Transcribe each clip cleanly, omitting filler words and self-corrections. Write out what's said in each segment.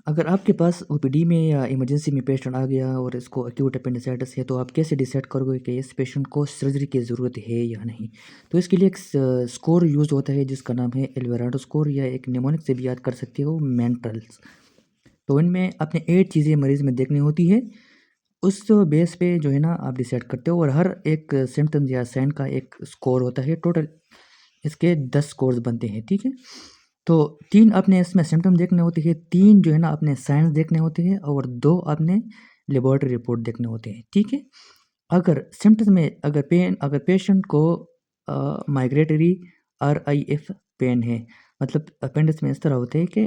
अगर आपके पास ओपीडी में या इमरजेंसी में पेशेंट आ गया और इसको एक्यूट अपेंडिसाइटिस है, तो आप कैसे डिसाइड करोगे कि इस पेशेंट को सर्जरी की ज़रूरत है या नहीं? तो इसके लिए एक स्कोर यूज़ होता है जिसका नाम है एल्वेराडो स्कोर, या एक निमोनिक से भी याद कर सकते हो मेंट्रल्स। तो इनमें आपने 8 चीज़ें मरीज़ में देखनी होती है, उस बेस पे जो है ना आप डिसाइड करते हो, और हर एक सिम्पटम्स या साइन का एक स्कोर होता है। टोटल इसके 10 स्कोर्स बनते हैं, ठीक है? तो 3 आपने इसमें सिम्पटम देखने होते हैं, 3 जो है ना आपने साइंस देखने होते हैं, और 2 आपने लेबोरेटरी रिपोर्ट देखने होते हैं, ठीक है? अगर सिम्पटम्स में अगर पेशेंट को माइग्रेटरी आरआईएफ पेन है, मतलब अपेंडिक्स में इस तरह होते हैं कि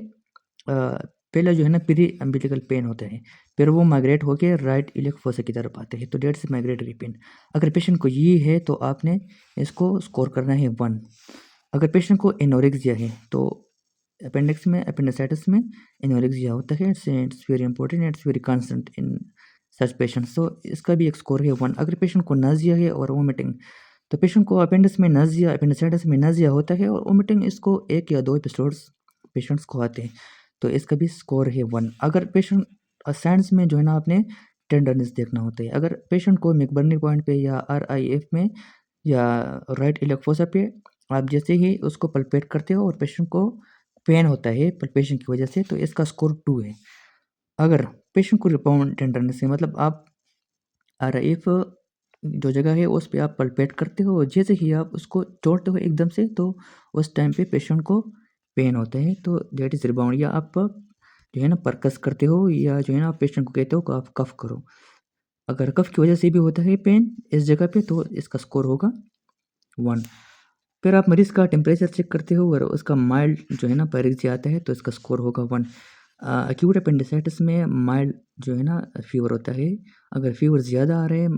पहले जो है ना प्री अम्बिलिकल पेन होता है, फिर वो माइग्रेट होके राइट इलियक फोसा की तरफ आते हैं, तो डेट्स माइग्रेटरी पेन। अगर पेशेंट को ये है तो आपने इसको स्कोर करना है 1। अगर पेशेंट को एनोरेक्सिया है, तो अपेंडिक्स में अपेंडिसाइटिस में एनोरेक्सिया होता है, it's very important, it's very constant in such patients, तो इसका भी एक स्कोर है 1। अगर पेशेंट को नाजिया है और वोमिटिंग, तो पेशेंट को अपेंडिक्स में नाजिया अपेंडिसाइटिस में नाजिया होता है और वोमिटिंग इसको 1 या 2 एपिसोड्स पेशेंट्स को आते हैं, तो इसका भी स्कोर है 1। अगर पेशेंट साइंस में जो है ना आपने टेंडरनेस देखना होता है। अगर पेशेंट को मैकबर्नी पॉइंट पे या आरआईएफ में या राइट इलियक फोसा पे आप जैसे ही उसको पल्पेट करते हो और पेशेंट को पेन होता है पल्पेशन की वजह से, तो इसका स्कोर 2 है। अगर पेशेंट को रिबाउंड टेंडरनेस है, मतलब आप आरआईएफ जो जगह है उस पे आप पल्पेट करते हो, जैसे ही आप उसको तोड़ते हो एकदम से, तो उस टाइम पे पेशेंट को पेन होता है, तो दैट इज़ रिबाउंड। या आप जो है ना परकस करते हो, या जो है ना आप पेशेंट को कहते हो कि आप कफ करो। अगर कफ की वजह से भी होता है पेन इस जगह पे, तो इसका स्कोर होगा 1। फिर आप मरीज़ का टेम्परेचर चेक करते हो और उसका माइल्ड जो है ना पायरेक्सिया आता है, तो इसका स्कोर होगा 1। एक्यूट अपेंडिसाइटिस में माइल्ड जो है ना फ़ीवर होता है। अगर फ़ीवर ज़्यादा आ रहा है,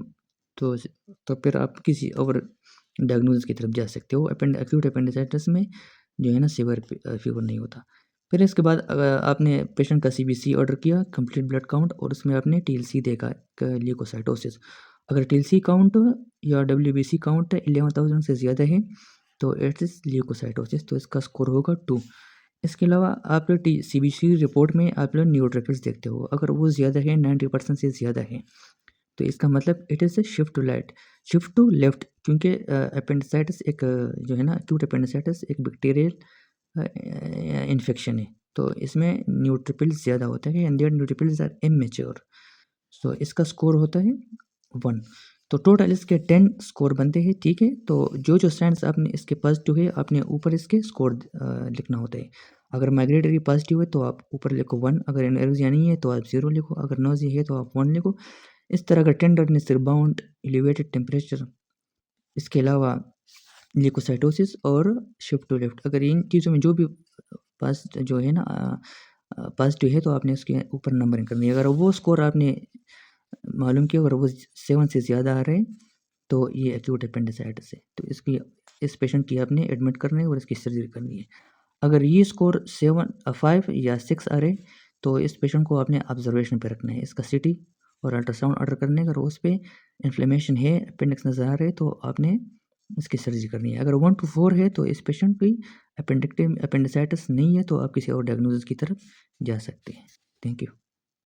तो फिर आप किसी और डायग्नोसिस की तरफ जा सकते हो। एक्यूट अपेंडिसाइटिस में जो है ना सीवियर फ़ीवर नहीं होता। फिर इसके बाद आपने पेशेंट का सीबीसी ऑर्डर किया, कंप्लीट ब्लड काउंट, और उसमें आपने टीएलसी देखा, ल्यूकोसाइटोसिस। अगर टीएलसी काउंट या डब्ल्यूबीसी काउंट 11,000 से ज़्यादा है, तो इट इज़ ल्यूकोसाइटोसिस, तो इसका स्कोर होगा 2। इसके अलावा आप सीबीसी रिपोर्ट में आप लोग न्यूट्रोफिल्स देखते हो, अगर वो ज़्यादा है 90% से ज़्यादा है, तो इसका मतलब it is shift to left, क्योंकि अपेंडिसाइटिस एक जो है ना एक्यूट अपेंडिसाइटिस एक बैक्टीरियल इन्फेक्शन है, तो इसमें न्यूट्रोफिल्स ज़्यादा होता है, and their neutrophils are immature, so इसका स्कोर होता है 1। तो टोटल इसके 10 स्कोर बनते हैं, ठीक है? तो जो साइंस आपने इसके पॉजिटिव है, आपने ऊपर इसके स्कोर लिखना होता है। अगर माइग्रेटरी पॉजिटिव है तो आप ऊपर लिखो 1, अगर एनोरेक्सिया नहीं है तो आप 0 लिखो, अगर नोज़िया है तो आप 1 लिखो। इस तरह का टेंडरनेस, रिबाउंड, एलिवेटेड टेम्परेचर, इसके अलावा ल्यूकोसाइटोसिस और शिफ्ट टू लेफ्ट, अगर इन चीज़ों में जो भी पास जो है ना पॉजिटिव है, तो आपने उसके ऊपर नंबरिंग करनी है। अगर वो स्कोर आपने मालूम किया, अगर वो 7 से ज़्यादा आ रहे हैं, तो ये एक्यूट अपेंडिसाइटिस है। तो इस पेशेंट की आपने एडमिट करना है और इसकी सर्जरी करनी है। अगर ये स्कोर 5 या 6 आ रहे, तो इस पेशेंट को आपने ऑब्जर्वेशन पे रखना है। इसका सीटी और अल्ट्रासाउंड ऑर्डर करने का, अगर उस पे इन्फ्लेमेशन है, अपेंडिक्स नज़र आ रहे हैं, तो आपने इसकी सर्जरी करनी है। अगर 1 to 4 है, तो इस पेशेंट की अपेंडिसाइटिस नहीं है, तो आप किसी और डायग्नोसिस की तरफ जा सकते हैं। Thank you.